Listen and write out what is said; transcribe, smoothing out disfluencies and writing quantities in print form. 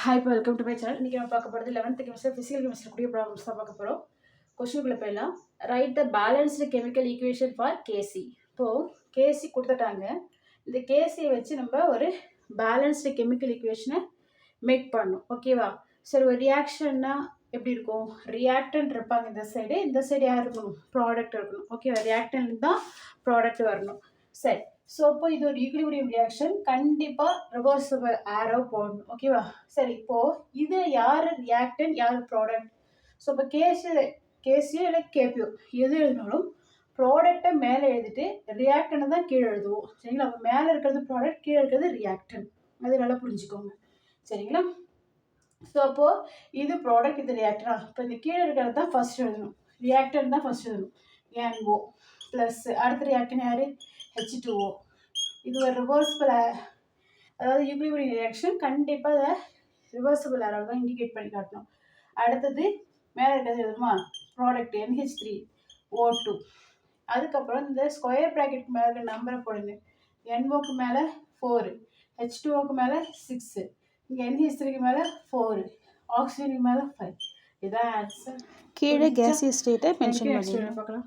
Hi இப்போ welcome to my channel. இன்றைக்கி நம்ம பார்க்க போகிறது 11th கெமிஸ்ட்ரி ஃபிசிக்கல் கெமிஸ்ட்ரி கூடிய ப்ராப்ளம்ஸ் தான் பார்க்க போகிறோம். கொஸ்டினுக்குள்ளே போயிடலாம். Write the balanced chemical equation for KC. இப்போது கேசி கொடுத்துட்டாங்க. இந்த கேசியை வச்சு நம்ம ஒரு பேலன்ஸ்டு கெமிக்கல் ஈக்குவேஷனை மேக் பண்ணணும். ஓகேவா? சரி, ஒரு ரியாக்ஷன்னா எப்படி இருக்கும்? ரியாக்டன்ட் இருப்பாங்க இந்த சைடு யார் இருக்கணும்? ப்ராடக்ட் இருக்கணும். ஓகேவா? ரியாக்டன்ட் தான் ப்ராடக்ட் வரணும். சரி, ஸோ இப்போ இது ஒரு ஈக்குலிபிரியம் ரியாக்ஷன், கண்டிப்பாக ரிவர்சிபிள் ஆரோ போடணும். ஓகேவா? சரி, இப்போது இது யார் ரியாக்டன் யார் ப்ராடக்ட்? ஸோ இப்போ கேசியோ இல்லை கேபியோ எது எழுதினாலும் ப்ராடக்டை மேலே எழுதிட்டு ரியாக்டனை தான் கீழே எழுதுவோம். சரிங்களா? அப்போ மேலே இருக்கிறது ப்ராடக்ட், கீழே இருக்கிறது ரியாக்டன். அது நல்லா புரிஞ்சுக்கோங்க. சரிங்களா? ஸோ அப்போது இது ப்ராடக்ட், இது ரியாக்டனா? இப்போ இந்த கீழே இருக்கிறது தான் ஃபஸ்ட் எழுதணும். ரியாக்டன் தான் ஃபஸ்ட் எழுதணும். NO ப்ளஸ் அடுத்த ரியாக்டன் யார்? H2O. இது ஒரு ரிவர்சிபிள், அதாவது ஈக்குலிபிரியம் ரியாக்ஷன், கண்டிப்பாக அதை ரிவர்சிபிள் ஆரோ தான் இண்டிகேட் பண்ணி காட்டணும். அடுத்தது மேலே இருக்கிறது எழுதுமா? Product NH3O2. அதுக்கப்புறம் இந்த ஸ்கொயர் ப்ராக்கெட் மேலே இருக்கிற நம்பரை போடுங்க. NOக்கு மேலே 4, H2Oக்கு மேலே 6, இங்கே NH3க்கு மேலே 4, ஆக்சிஜனுக்கு மேலே 5. இதான் ஆன்சர். கீழே கேசியஸ் ஸ்டேட்டை மென்ஷன் பண்ணி பார்க்கலாம்.